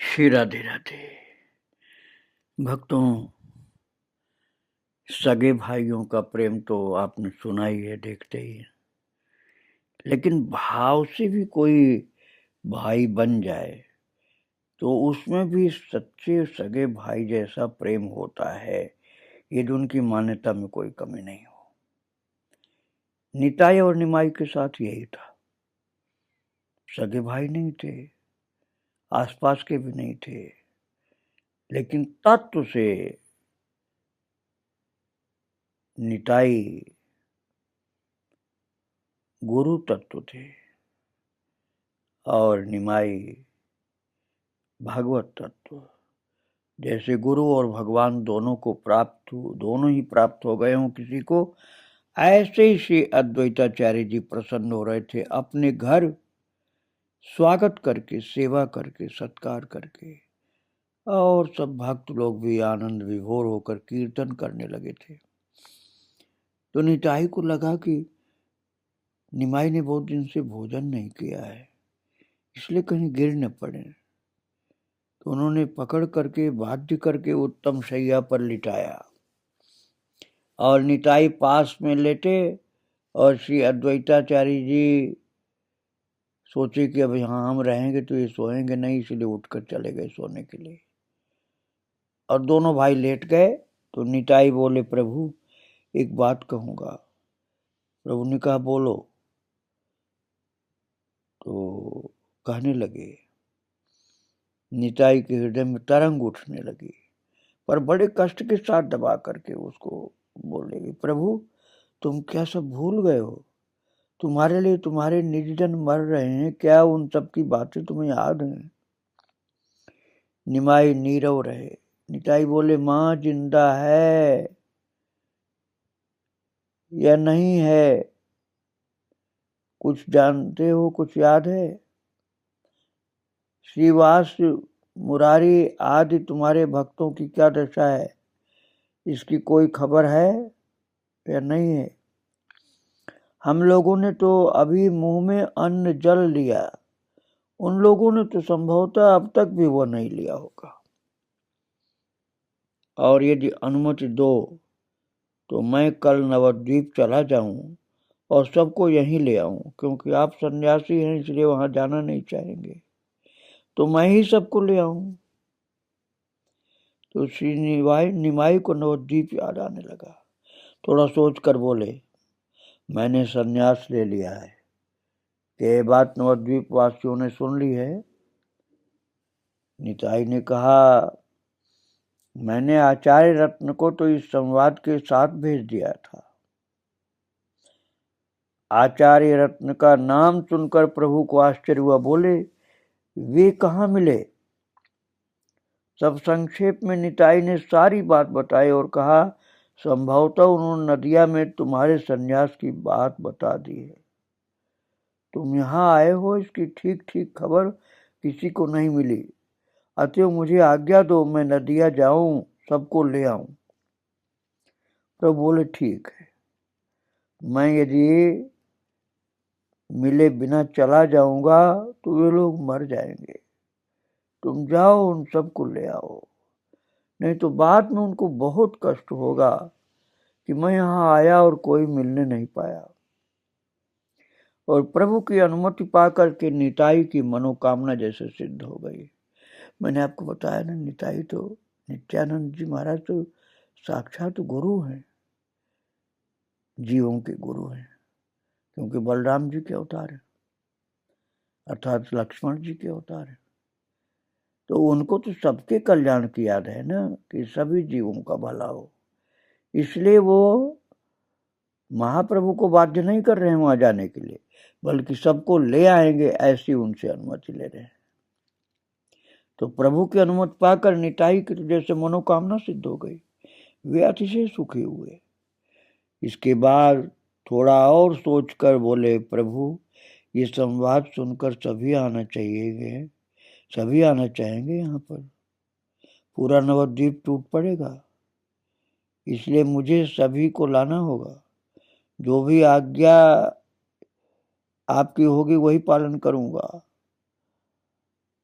श्री राधे राधे। भक्तों, सगे भाइयों का प्रेम तो आपने सुना ही है, देखते ही है। लेकिन भाव से भी कोई भाई बन जाए तो उसमें भी सच्चे सगे भाई जैसा प्रेम होता है। ये उनकी मान्यता में कोई कमी नहीं हो। निताई और निमाई के साथ यही था। सगे भाई नहीं थे, आसपास के भी नहीं थे, लेकिन तत्व से निताई गुरु तत्व थे और निमाई भगवत तत्व। जैसे गुरु और भगवान दोनों ही प्राप्त हो गए हों किसी को, ऐसे ही श्री अद्वैताचार्य जी प्रसन्न हो रहे थे। अपने घर स्वागत करके, सेवा करके, सत्कार करके, और सब भक्त लोग भी आनंद विभोर होकर कीर्तन करने लगे थे। तो निताई को लगा कि निमाई ने बहुत दिन से भोजन नहीं किया है, इसलिए कहीं गिर न पड़े। तो उन्होंने पकड़ करके, बाध्य करके उत्तम शैया पर लिटाया और निताई पास में लेटे। और श्री अद्वैताचार्य जी सोचे कि अब यहाँ हम रहेंगे तो ये सोएंगे नहीं, इसलिए उठकर चले गए सोने के लिए। और दोनों भाई लेट गए तो निताई बोले, प्रभु एक बात कहूँगा। प्रभु ने कहा, बोलो। तो कहने लगे, निताई के हृदय में तरंग उठने लगी, पर बड़े कष्ट के साथ दबा करके उसको बोलेगी, प्रभु तुम क्या सब भूल गए हो? तुम्हारे लिए तुम्हारे निजजन मर रहे हैं, क्या उन सब की बातें तुम्हें याद हैं? निमाई नीरव रहे। निताई बोले, माँ जिंदा है या नहीं है, कुछ जानते हो, कुछ याद है? श्रीवास मुरारी आदि तुम्हारे भक्तों की क्या दशा है, इसकी कोई खबर है या नहीं है? हम लोगों ने तो अभी मुंह में अन्न जल लिया, उन लोगों ने तो संभवतः अब तक भी वो नहीं लिया होगा। और यदि अनुमति दो तो मैं कल नवद्वीप चला जाऊं और सबको यहीं ले आऊं, क्योंकि आप सन्यासी हैं इसलिए वहां जाना नहीं चाहेंगे, तो मैं ही सबको ले आऊं। तो श्री निमाई को नवद्वीप याद आने लगा। थोड़ा सोच कर बोले, मैंने सन्यास ले लिया है। ये बात नवद्वीप वासियों ने सुन ली है? निताई ने कहा, मैंने आचार्य रत्न को तो इस संवाद के साथ भेज दिया था। आचार्य रत्न का नाम सुनकर प्रभु को आश्चर्य हुआ। बोले, वे कहाँ मिले? सब संक्षेप में निताई ने सारी बात बताई और कहा, संभवतः उन्होंने नदिया में तुम्हारे सन्यास की बात बता दी है। तुम यहाँ आए हो, इसकी ठीक ठीक खबर किसी को नहीं मिली, अतएव मुझे आज्ञा दो, मैं नदिया जाऊं, सबको ले आऊं। तो बोले, ठीक है, मैं यदि मिले बिना चला जाऊंगा तो वे लोग मर जाएंगे। तुम जाओ, उन सबको ले आओ, नहीं तो बाद में उनको बहुत कष्ट होगा कि मैं यहाँ आया और कोई मिलने नहीं पाया। और प्रभु की अनुमति पाकर के निताई की मनोकामना जैसे सिद्ध हो गई। मैंने आपको बताया ना, निताई तो नित्यानंद जी महाराज तो साक्षात गुरु हैं, जीवों के गुरु हैं, क्योंकि बलराम जी के अवतार हैं, अर्थात लक्ष्मण जी के अवतार हैं। तो उनको तो सबके कल्याण की याद है ना, कि सभी जीवों का भला हो, इसलिए वो महाप्रभु को बाध्य नहीं कर रहे हैं वहां जाने के लिए, बल्कि सबको ले आएंगे, ऐसी उनसे अनुमति ले रहे हैं। तो प्रभु की अनुमति पाकर निताई की तो जैसे मनोकामना सिद्ध हो गई, वे अतिशय सुखी हुए। इसके बाद थोड़ा और सोचकर बोले, प्रभु ये संवाद सुनकर सभी आना चाहिए, सभी आना चाहेंगे, यहाँ पर पूरा नवद्वीप टूट पड़ेगा, इसलिए मुझे सभी को लाना होगा। जो भी आज्ञा आपकी होगी वही पालन करूंगा।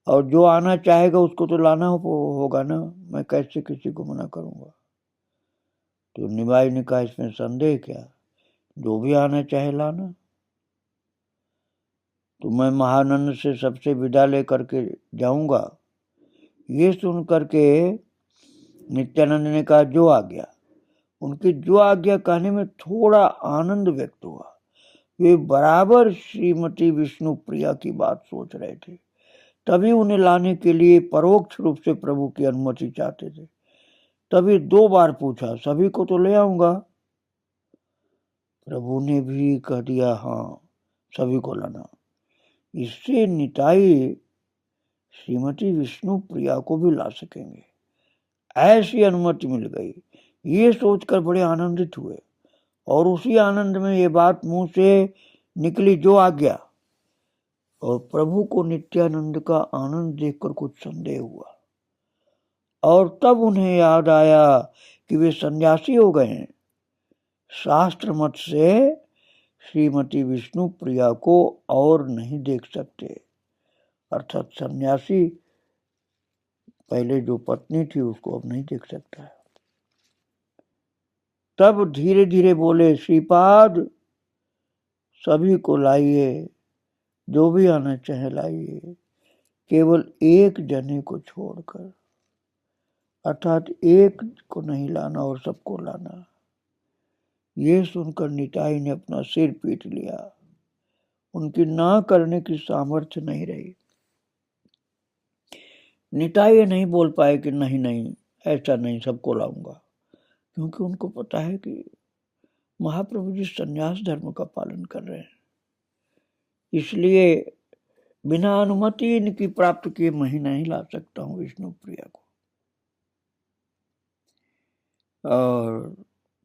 और जो आना चाहेगा उसको तो लाना होगा ना, मैं कैसे किसी को मना करूंगा। तो निमाई ने कहा इसमें संदेह क्या, जो भी आना चाहे लाना। तो मैं महानंद से सबसे विदा लेकर के जाऊंगा। ये सुन करके नित्यानंद ने कहा जो आज्ञा। उनकी जो आज्ञा कहने में थोड़ा आनंद व्यक्त हुआ। वे बराबर श्रीमती विष्णु प्रिया की बात सोच रहे थे, तभी उन्हें लाने के लिए परोक्ष रूप से प्रभु की अनुमति चाहते थे। तभी 2 बार पूछा, सभी को तो ले आऊंगा। प्रभु ने भी कह दिया हाँ, सभी को लाना। इससे निताई श्रीमती विष्णु प्रिया को भी ला सकेंगे, ऐसी अनुमति मिल गई। ये सोचकर बड़े आनंदित हुए और उसी आनंद में ये बात मुंह से निकली जो आज्ञा। और प्रभु को नित्यानंद का आनंद देखकर कुछ संदेह हुआ और तब उन्हें याद आया कि वे सन्यासी हो गए हैं। शास्त्र मत से श्रीमती विष्णु प्रिया को और नहीं देख सकते, अर्थात सन्यासी पहले जो पत्नी थी उसको अब नहीं देख सकता है। तब धीरे धीरे बोले, श्रीपाद सभी को लाइए, जो भी आना चाहे लाइए, केवल एक जने को छोड़कर, अर्थात एक को नहीं लाना और सबको लाना। ये सुनकर निताई ने अपना सिर पीट लिया। उनकी ना करने की सामर्थ्य नहीं रही। निताई ये नहीं बोल पाए कि नहीं नहीं ऐसा नहीं, सबको लाऊंगा, क्योंकि उनको पता है कि महाप्रभु जी संन्यास धर्म का पालन कर रहे हैं, इसलिए बिना अनुमति इनकी प्राप्त किए मैं ही नहीं ला सकता हूं विष्णु प्रिया को। और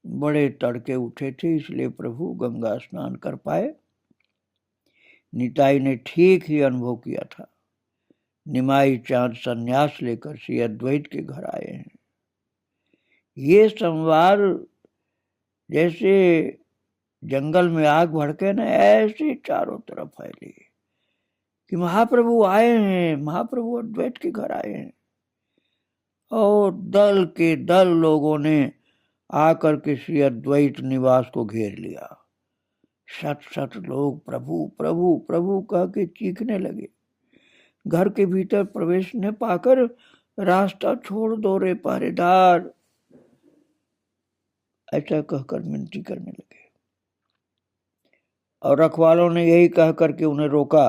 बड़े तड़के उठे थे, इसलिए प्रभु गंगा स्नान कर पाए। निताई ने ठीक ही अनुभव किया था। निमाई चांद संन्यास लेकर श्री अद्वैत के घर आए हैं। ये संवाद जैसे जंगल में आग भड़के ना, ऐसे चारों तरफ फैली कि महाप्रभु आए हैं, महाप्रभु अद्वैत के घर आए हैं। और दल के दल लोगों ने आकर के श्री अद्वैत निवास को घेर लिया। शत शत लोग प्रभु प्रभु प्रभु कह के चीखने लगे। घर के भीतर प्रवेश न पाकर रास्ता छोड़ दो रे पहरेदार, ऐसा कहकर मिनती करने लगे। और रखवालों ने यही कह करके उन्हें रोका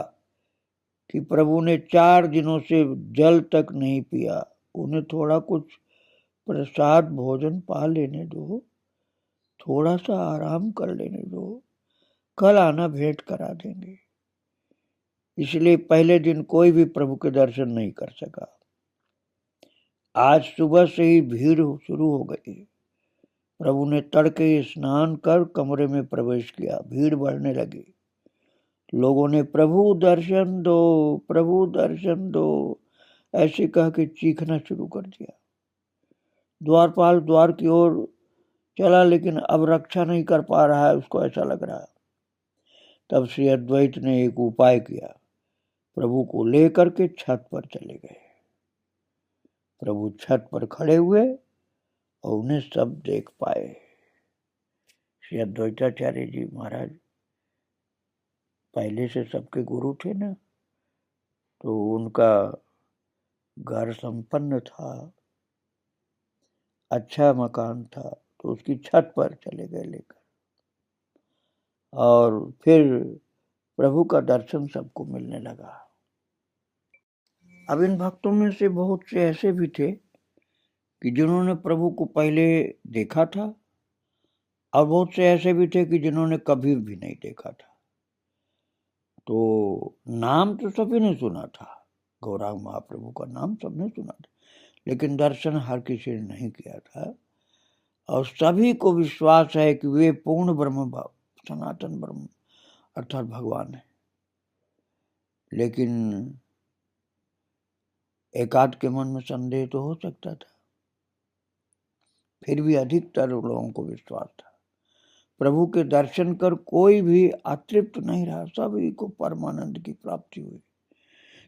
कि प्रभु ने 4 दिनों से जल तक नहीं पिया, उन्हें थोड़ा कुछ प्रसाद भोजन पा लेने दो, थोड़ा सा आराम कर लेने दो, कल आना भेंट करा देंगे। इसलिए पहले दिन कोई भी प्रभु के दर्शन नहीं कर सका। आज सुबह से ही भीड़ शुरू हो गई। प्रभु ने तड़के स्नान कर कमरे में प्रवेश किया। भीड़ बढ़ने लगी। लोगों ने प्रभु दर्शन दो, प्रभु दर्शन दो ऐसे कह के चीखना शुरू कर दिया। द्वारपाल द्वार की ओर चला, लेकिन अब रक्षा नहीं कर पा रहा है, उसको ऐसा लग रहा है। तब श्री अद्वैत ने एक उपाय किया, प्रभु को लेकर के छत पर चले गए। प्रभु छत पर खड़े हुए और उन्हें सब देख पाए। श्री अद्वैताचार्य जी महाराज पहले से सबके गुरु थे ना, तो उनका घर संपन्न था, अच्छा मकान था, तो उसकी छत पर चले गए लेकर। और फिर प्रभु का दर्शन सबको मिलने लगा। अब इन भक्तों में से बहुत से ऐसे भी थे कि जिन्होंने प्रभु को पहले देखा था, और बहुत से ऐसे भी थे कि जिन्होंने कभी भी नहीं देखा था। तो नाम तो सभी ने सुना था, गौरांग महाप्रभु का नाम सबने सुना था, लेकिन दर्शन हर किसी ने नहीं किया था। और सभी को विश्वास है कि वे पूर्ण ब्रह्म भाव सनातन ब्रह्म अर्थात भगवान है। लेकिन एकाध के मन में संदेह तो हो सकता था, फिर भी अधिकतर लोगों को विश्वास था। प्रभु के दर्शन कर कोई भी अतृप्त नहीं रहा, सभी को परमानंद की प्राप्ति हुई।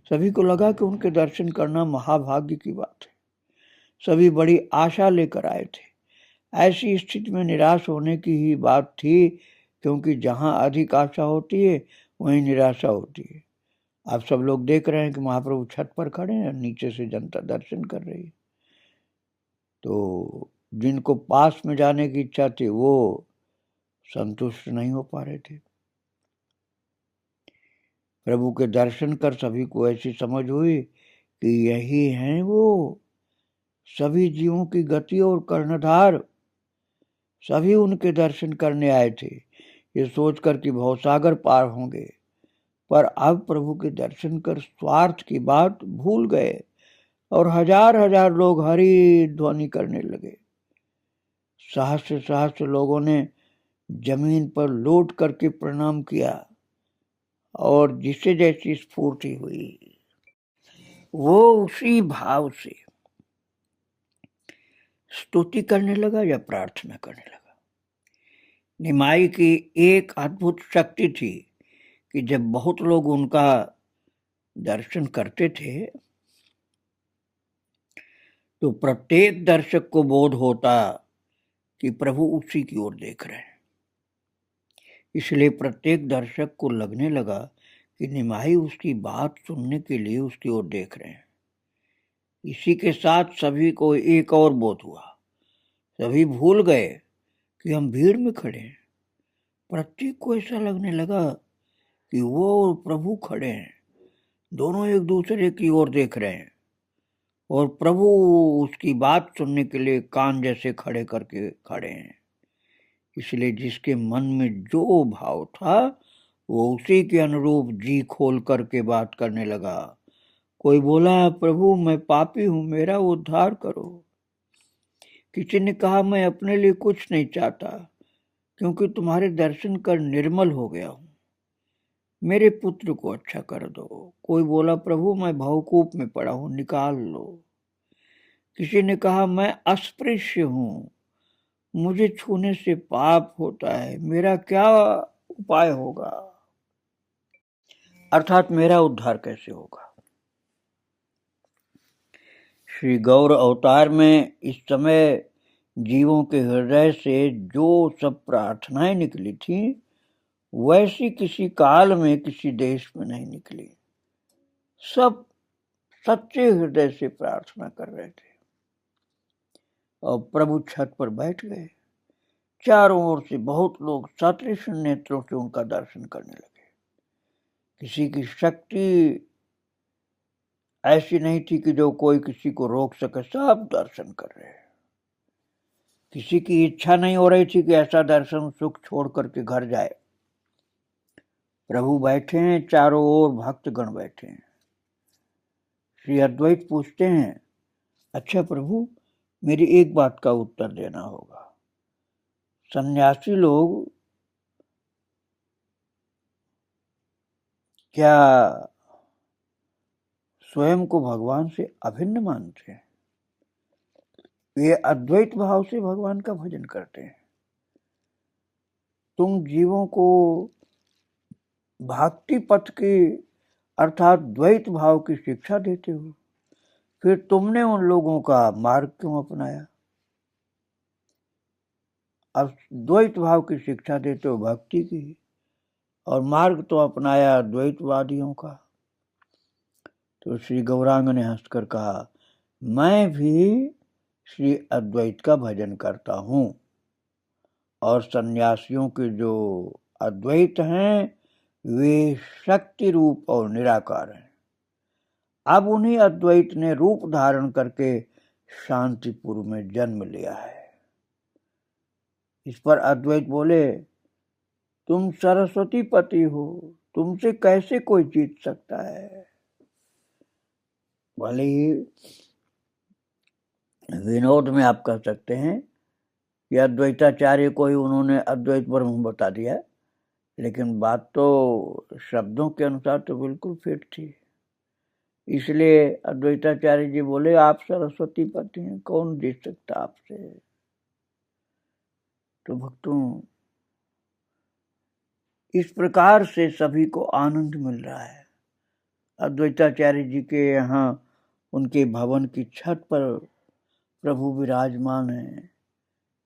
सभी को लगा कि उनके दर्शन करना महाभाग्य की बात है। सभी बड़ी आशा लेकर आए थे। ऐसी स्थिति में निराश होने की ही बात थी, क्योंकि जहां अधिक आशा होती है वहीं निराशा होती है। आप सब लोग देख रहे हैं कि महाप्रभु छत पर खड़े हैं, नीचे से जनता दर्शन कर रही है। तो जिनको पास में जाने की इच्छा थी वो संतुष्ट नहीं हो पा रहे थे। प्रभु के दर्शन कर सभी को ऐसी समझ हुई कि यही हैं वो सभी जीवों की गति और कर्णधार। सभी उनके दर्शन करने आए थे, ये सोचकर कि भवसागर पार होंगे। पर अब प्रभु के दर्शन कर स्वार्थ की बात भूल गए और हजार हजार लोग हरि ध्वनि करने लगे। सहस्र सहस्र लोगों ने जमीन पर लौट करके प्रणाम किया और जिसे जैसी स्फूर्ति हुई वो उसी भाव से स्तुति करने लगा या प्रार्थना करने लगा। निमाई की एक अद्भुत शक्ति थी कि जब बहुत लोग उनका दर्शन करते थे तो प्रत्येक दर्शक को बोध होता कि प्रभु उसी की ओर देख रहे हैं। इसलिए प्रत्येक दर्शक को लगने लगा कि निमाई उसकी बात सुनने के लिए उसकी ओर देख रहे हैं। इसी के साथ सभी को एक और बोध हुआ। सभी भूल गए कि हम भीड़ में खड़े हैं। प्रत्येक को ऐसा लगने लगा कि वो और प्रभु खड़े हैं, दोनों एक दूसरे की ओर देख रहे हैं और प्रभु उसकी बात सुनने के लिए कान जैसे खड़े करके खड़े हैं। इसलिए जिसके मन में जो भाव था वो उसी के अनुरूप जी खोल करके बात करने लगा। कोई बोला, प्रभु मैं पापी हूं, मेरा उद्धार करो। किसी ने कहा, मैं अपने लिए कुछ नहीं चाहता, क्योंकि तुम्हारे दर्शन कर निर्मल हो गया हूं, मेरे पुत्र को अच्छा कर दो। कोई बोला, प्रभु मैं भवकूप में पड़ा हूं, निकाल लो। किसी ने कहा, मैं अस्पृश्य हूं, मुझे छूने से पाप होता है, मेरा क्या उपाय होगा, अर्थात मेरा उद्धार कैसे होगा। श्री गौर अवतार में इस समय जीवों के हृदय से जो सब प्रार्थनाएं निकली थी वैसी किसी काल में किसी देश में नहीं निकली। सब सच्चे हृदय से प्रार्थना कर रहे थे और प्रभु छत पर बैठ गए। चारों ओर से बहुत लोग सतृष्ण नेत्रों से उनका दर्शन करने लगे। किसी की शक्ति ऐसी नहीं थी कि जो कोई किसी को रोक सके, सब दर्शन कर रहे हैं। किसी की इच्छा नहीं हो रही थी कि ऐसा दर्शन सुख छोड़ करके घर जाए। प्रभु बैठे हैं, चारों ओर भक्तगण बैठे हैं। श्री अद्वैत पूछते हैं, अच्छा प्रभु मेरी एक बात का उत्तर देना होगा। सन्यासी लोग क्या स्वयं को भगवान से अभिन्न मानते हैं? वे अद्वैत भाव से भगवान का भजन करते हैं। तुम जीवों को भक्ति पथ की अर्थात द्वैत भाव की शिक्षा देते हो, फिर तुमने उन लोगों का मार्ग क्यों अपनाया? अब द्वैत भाव की शिक्षा देते हो भक्ति की, और मार्ग तो अपनाया द्वैतवादियों का। तो श्री गौरांग ने हंसकर कहा, मैं भी श्री अद्वैत का भजन करता हूं और सन्यासियों के जो अद्वैत हैं वे शक्ति रूप और निराकार हैं। अब उन्हीं अद्वैत ने रूप धारण करके शांतिपुर में जन्म लिया है। इस पर अद्वैत बोले, तुम सरस्वती पति हो, तुमसे कैसे कोई जीत सकता है? भले ही विनोद में आप कह सकते हैं कि अद्वैताचार्य को ही उन्होंने अद्वैत ब्रह्म बता दिया, लेकिन बात तो शब्दों के अनुसार तो बिल्कुल फिट थी। इसलिए अद्वैताचार्य जी बोले, आप सरस्वती पति हैं, कौन जीत सकता आपसे? तो भक्तों, इस प्रकार से सभी को आनंद मिल रहा है। अद्वैताचार्य जी के यहाँ उनके भवन की छत पर प्रभु विराजमान हैं।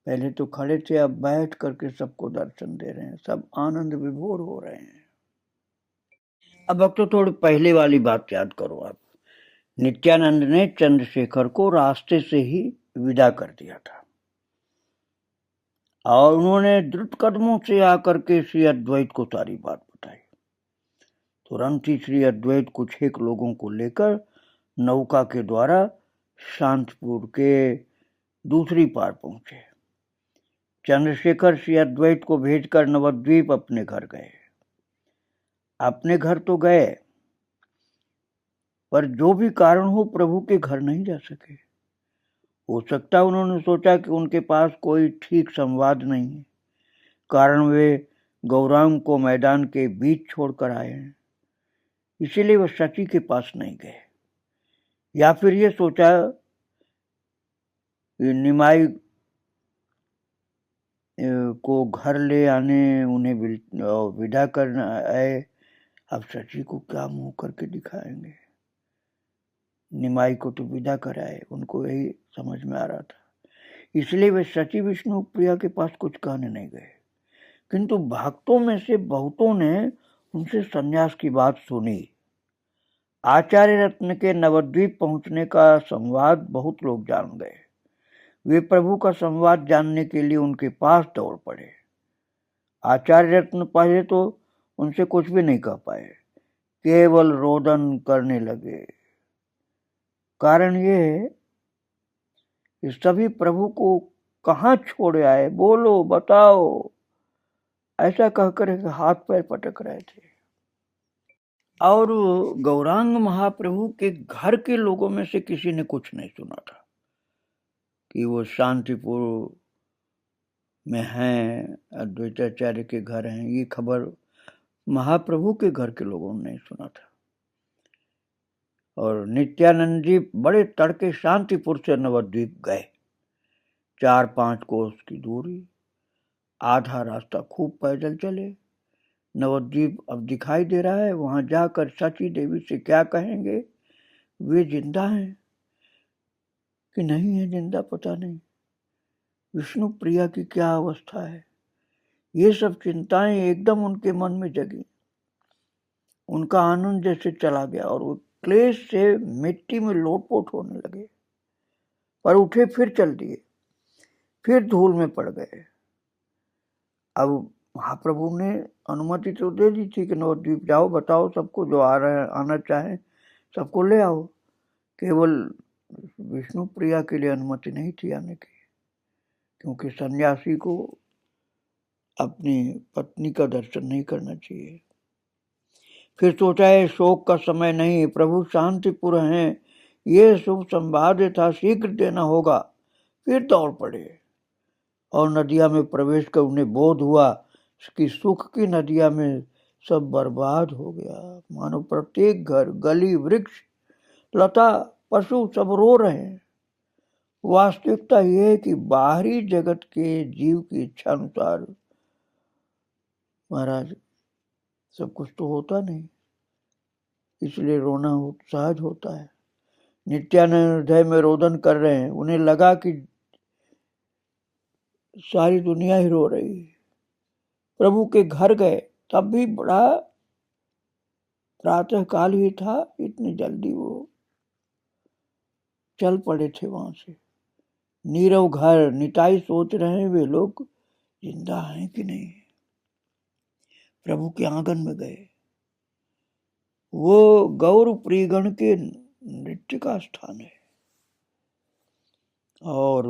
पहले तो खड़े थे, अब बैठ करके सबको दर्शन दे रहे हैं, सब आनंद विभोर हो रहे हैं। अब तो थोड़ी पहले वाली बात याद करो आप। नित्यानंद ने चंद्रशेखर को रास्ते से ही विदा कर दिया था और उन्होंने द्रुत कदमों से आकर के श्री अद्वैत को सारी बात बताई। तुरंत ही श्री अद्वैत कुछ एक लोगों को लेकर नौका के द्वारा शांतपुर के दूसरी पार पहुंचे। चंद्रशेखर श्री अद्वैत को भेजकर नवद्वीप अपने घर गए। अपने घर तो गए, पर जो भी कारण हो प्रभु के घर नहीं जा सके। हो सकता है उन्होंने सोचा कि उनके पास कोई ठीक संवाद नहीं है, कारण वे गौरांग को मैदान के बीच छोड़कर आए हैं, इसीलिए वह शची के पास नहीं गए। या फिर ये सोचा कि निमाई को घर ले आने उन्हें विदा करना आए, अब शची को क्या मुंह करके दिखाएंगे। निमाई को तो विदा कराए, उनको यही समझ में आ रहा था, इसलिए वे शची विष्णु प्रिया के पास कुछ कहने नहीं गए। किंतु भक्तों में से बहुतों ने उनसे संन्यास की बात सुनी। आचार्य रत्न के नवद्वीप पहुंचने का संवाद बहुत लोग जान गए। वे प्रभु का संवाद जानने के लिए उनके पास दौड़ पड़े। आचार्य रत्न पहले तो उनसे कुछ भी नहीं कह पाए, केवल रोदन करने लगे। कारण ये है कि सभी प्रभु को कहाँ छोड़े आए, बोलो बताओ, ऐसा कहकर हाथ पैर पटक रहे थे। और गौरांग महाप्रभु के घर के लोगों में से किसी ने कुछ नहीं सुना था कि वो शांतिपुर में हैं, अद्वैताचार्य के घर हैं। ये खबर महाप्रभु के घर के लोगों ने नहीं सुना था। और नित्यानंद जी बड़े तड़के शांतिपुर से नवद्वीप गए। 4-5 कोस की दूरी, आधा रास्ता खूब पैदल चले। नवद्वीप अब दिखाई दे रहा है, वहां जाकर सची देवी से क्या कहेंगे, वे जिंदा हैं कि नहीं है जिंदा पता नहीं, विष्णु प्रिया की क्या अवस्था है, ये सब चिंताएं एकदम उनके मन में जगी। उनका आनंद जैसे चला गया और वो क्लेश से मिट्टी में लोटपोट होने लगे। पर उठे, फिर चल दिए, फिर धूल में पड़ गए। अब महाप्रभु ने अनुमति तो दे दी थी कि नवद्वीप जाओ, बताओ सबको, जो आ रहे आना चाहे सबको ले आओ। केवल विष्णु प्रिया के लिए अनुमति नहीं थी आने की, क्योंकि सन्यासी को अपनी पत्नी का दर्शन नहीं करना चाहिए। फिर सोचा है शोक का समय नहीं, प्रभु शांतिपुर हैं, ये शुभ संवाद था, शीघ्र देना होगा। फिर दौड़ पड़े और नदिया में प्रवेश कर उन्हें बोध हुआ कि सुख की नदिया में सब बर्बाद हो गया। मानो प्रत्येक घर, गली, वृक्ष, लता, पशु सब रो रहे हैं। वास्तविकता यह है कि बाहरी जगत के जीव की इच्छा अनुसार महाराज सब कुछ तो होता नहीं, इसलिए रोना सहज होता है। नित्यानंद हृदय में रोदन कर रहे हैं। उन्हें लगा कि सारी दुनिया ही रो रही है। प्रभु के घर गए, तब भी बड़ा प्रातः काल ही था, इतनी जल्दी वो चल पड़े थे वहां से। नीरव घर, निताई सोच रहे हैं वे लोग जिंदा हैं कि नहीं। प्रभु के आंगन में गए। वो गौर प्रियगण के नृत्य का स्थान है और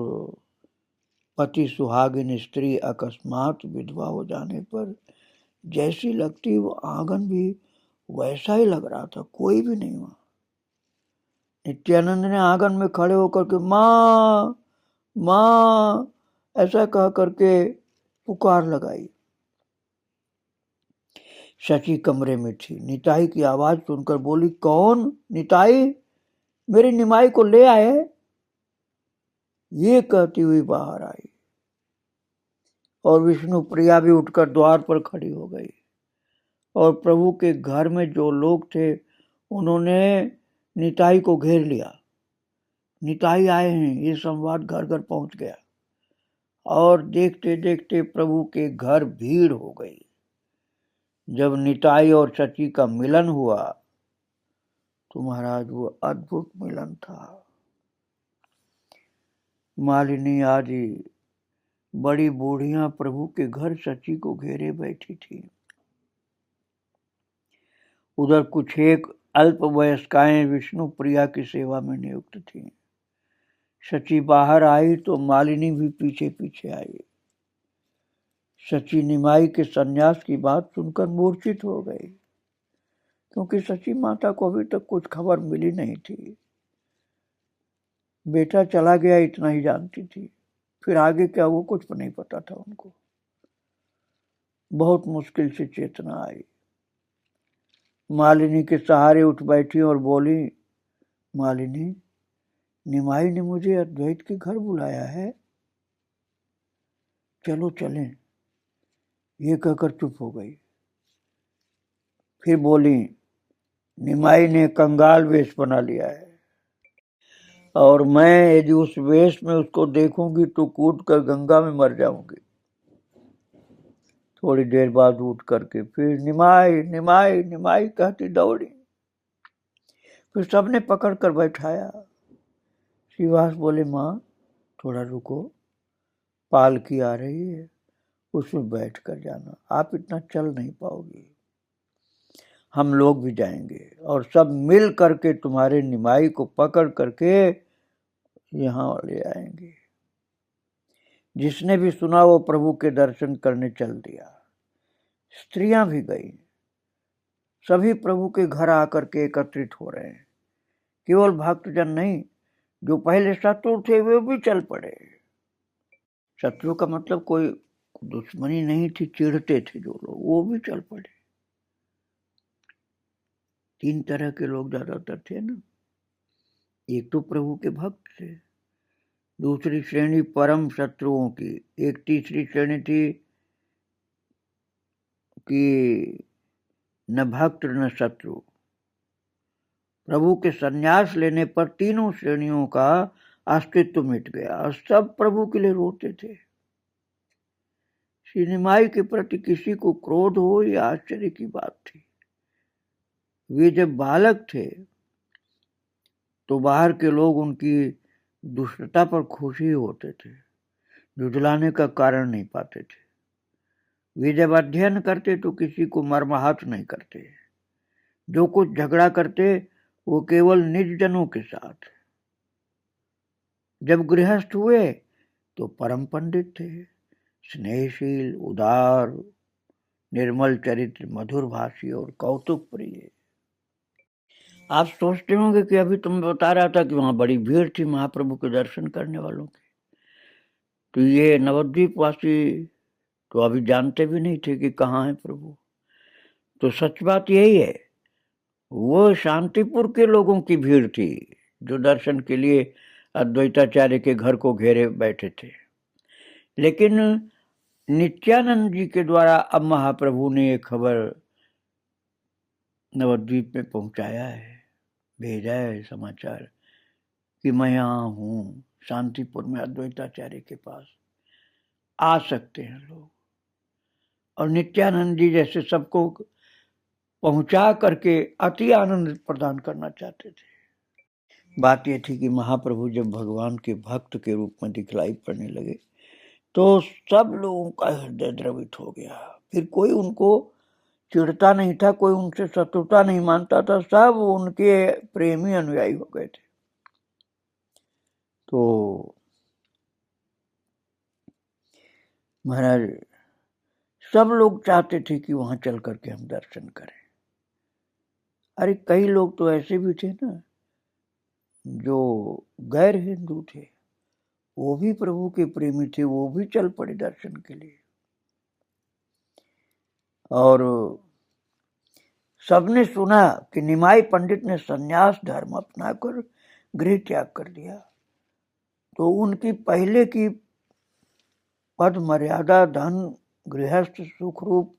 पति सुहागिन स्त्री अकस्मात विधवा हो जाने पर जैसी लगती वो आंगन भी वैसा ही लग रहा था, कोई भी नहीं वहां। नित्यानंद ने आंगन में खड़े होकर के माँ माँ ऐसा कह करके पुकार लगाई। शची कमरे में थी। निताई की आवाज सुनकर बोली, कौन? निताई, मेरी निमाई को ले आए? ये कहती हुई बाहर आई और विष्णु प्रिया भी उठकर द्वार पर खड़ी हो गई। और प्रभु के घर में जो लोग थे उन्होंने निताई को घेर लिया। निताई आए हैं, ये संवाद घर घर पहुंच गया और देखते देखते प्रभु के घर भीड़ हो गई। जब निताई और सची का मिलन हुआ तो महाराज वो अद्भुत मिलन था। मालिनी आदि बड़ी बूढ़ियां प्रभु के घर सची को घेरे बैठी थी। उधर कुछ एक अल्पवयस्काएं विष्णु प्रिया की सेवा में नियुक्त थीं। सची बाहर आई तो मालिनी भी पीछे पीछे आई। सची निमाई के सन्यास की बात सुनकर मूर्छित हो गई, क्योंकि सची माता को अभी तक कुछ खबर मिली नहीं थी। बेटा चला गया इतना ही जानती थी, फिर आगे क्या वो कुछ नहीं पता था उनको। बहुत मुश्किल से चेतना आई। मालिनी के सहारे उठ बैठी और बोली, मालिनी, निमाई ने मुझे अद्वैत के घर बुलाया है, चलो चलें। ये कहकर चुप हो गई। फिर बोली, निमाई ने कंगाल वेश बना लिया है और मैं यदि उस वेश में उसको देखूंगी तो कूद कर गंगा में मर जाऊंगी। थोड़ी देर बाद उठ करके फिर निमाई निमाई निमाई कहती दौड़ी। फिर सबने पकड़ कर बैठाया। श्रीवास बोले, माँ थोड़ा रुको, पालकी आ रही है, उसमें बैठ कर जाना, आप इतना चल नहीं पाओगी, हम लोग भी जाएंगे और सब मिल करके तुम्हारे निमाई को पकड़ करके यहाँ ले आएंगे। जिसने भी सुना वो प्रभु के दर्शन करने चल दिया। स्त्रियां भी गई। सभी प्रभु के घर आकर के एकत्रित हो रहे हैं। केवल भक्तजन नहीं, जो पहले शत्रु थे वे भी चल पड़े। शत्रु का मतलब कोई दुश्मनी नहीं थी, चिढ़ते थे जो लोग, वो भी चल पड़े। 3 तरह के लोग ज्यादातर थे ना। एक तो प्रभु के भक्त थे, दूसरी श्रेणी परम शत्रुओं की, एक तीसरी श्रेणी थी कि न भक्त न शत्रु। प्रभु के सन्यास लेने पर तीनों श्रेणियों का अस्तित्व मिट गया और सब प्रभु के लिए रोते थे। श्री निमाई के प्रति किसी को क्रोध हो यह आश्चर्य की बात थी। वे जब बालक थे तो बाहर के लोग उनकी दुष्टता पर खुशी होते थे, झुठलाने का कारण नहीं पाते थे। वे जब अध्ययन करते तो किसी को मर्माहत नहीं करते। जो कुछ झगड़ा करते वो केवल निज जनों के साथ। जब गृहस्थ हुए तो परम पंडित थे, स्नेहशील, उदार, निर्मल चरित्र, मधुर भाषी और कौतुक प्रिय। आप सोचते होंगे कि अभी तुम बता रहा था कि वहां बड़ी भीड़ थी महाप्रभु के दर्शन करने वालों की, तो ये नवद्वीप वासी तो अभी जानते भी नहीं थे कि कहाँ है प्रभु। तो सच बात यही है, वो शांतिपुर के लोगों की भीड़ थी जो दर्शन के लिए अद्वैताचार्य के घर को घेरे बैठे थे। लेकिन नित्यानंद जी के द्वारा अब महाप्रभु ने ये खबर नवद्वीप में पहुंचाया है, भेजा है समाचार कि मैं यहाँ हूँ शांतिपुर में अद्वैताचार्य के पास, आ सकते हैं लोग। और नित्यानंद जी जैसे सबको पहुंचा करके अति आनंद प्रदान करना चाहते थे। बात यह थी कि महाप्रभु जब भगवान के भक्त के रूप में दिखलाई पड़ने लगे तो सब लोगों का हृदय द्रवित हो गया। फिर कोई उनको चिढ़ता नहीं था, कोई उनसे शत्रुता नहीं मानता था, सब उनके प्रेमी अनुयायी हो गए थे। तो महाराज सब लोग चाहते थे कि वहां चल करके हम दर्शन करें। अरे कई लोग तो ऐसे भी थे ना जो गैर हिंदू थे, वो भी प्रभु के प्रेमी थे, वो भी चल पड़े दर्शन के लिए। और सबने सुना कि निमाई पंडित ने सन्यास धर्म अपनाकर गृह त्याग कर दिया, तो उनकी पहले की पद मर्यादा, धन, गृहस्थ सुख रूप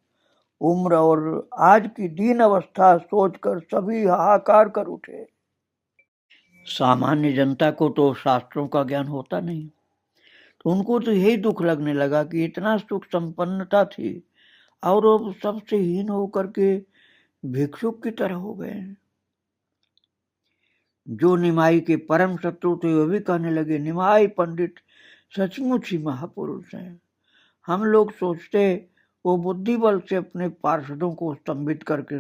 उम्र और आज की दीन अवस्था सोचकर सभी हाहाकार कर उठे। सामान्य जनता को तो शास्त्रों का ज्ञान होता नहीं, तो उनको तो यही दुख लगने लगा कि इतना सुख संपन्नता थी और अब सबसे हीन होकर के भिक्षुक की तरह हो गए। जो निमाई के परम शत्रु थे वे भी कहने लगे, निमाई पंडित सचमुच ही महापुरुष हैं। हम लोग सोचते वो बुद्धि बल से अपने पार्षदों को स्तंभित करके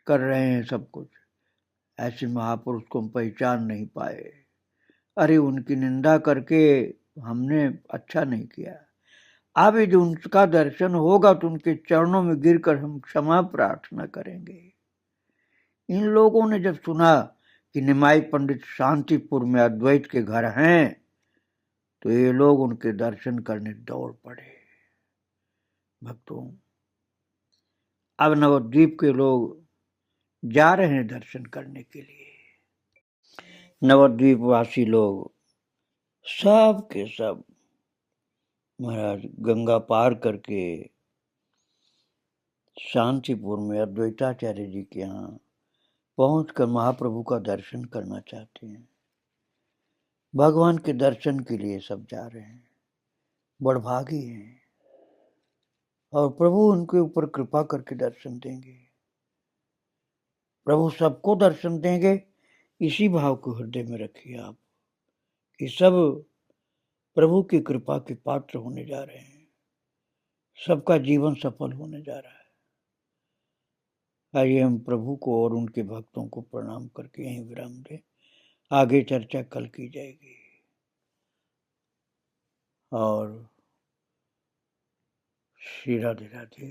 कर रहे हैं सब कुछ, ऐसे महापुरुष को हम पहचान नहीं पाए। अरे उनकी निंदा करके हमने अच्छा नहीं किया। अब यदि उनका दर्शन होगा तो उनके चरणों में गिरकर हम क्षमा प्रार्थना करेंगे। इन लोगों ने जब सुना कि निमाई पंडित शांतिपुर में अद्वैत के घर हैं तो ये लोग उनके दर्शन करने दौड़ पड़े। भक्तों, अब नवद्वीप के लोग जा रहे हैं दर्शन करने के लिए। नवद्वीप वासी लोग सब के सब महाराज गंगा पार करके शांतिपुर में अद्वैताचार्य जी के यहाँ पहुंचकर महाप्रभु का दर्शन करना चाहते हैं। भगवान के दर्शन के लिए सब जा रहे हैं, बड़भागी हैं और प्रभु उनके ऊपर कृपा करके दर्शन देंगे। प्रभु सबको दर्शन देंगे, इसी भाव को हृदय में रखिए आप कि सब प्रभु की कृपा के पात्र होने जा रहे हैं, सबका जीवन सफल होने जा रहा है। आइए हम प्रभु को और उनके भक्तों को प्रणाम करके यहीं विराम दें। आगे चर्चा कल की जाएगी। और श्री राधे राधे।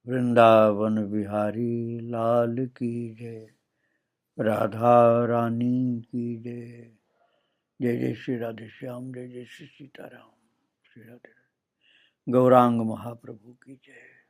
वृंदावन बिहारी लाल की जय, राधा रानी की जय। जय जय श्री राधे श्याम, जय जय श्री सीताराम। श्री राधे। गौरांग महाप्रभु की जय।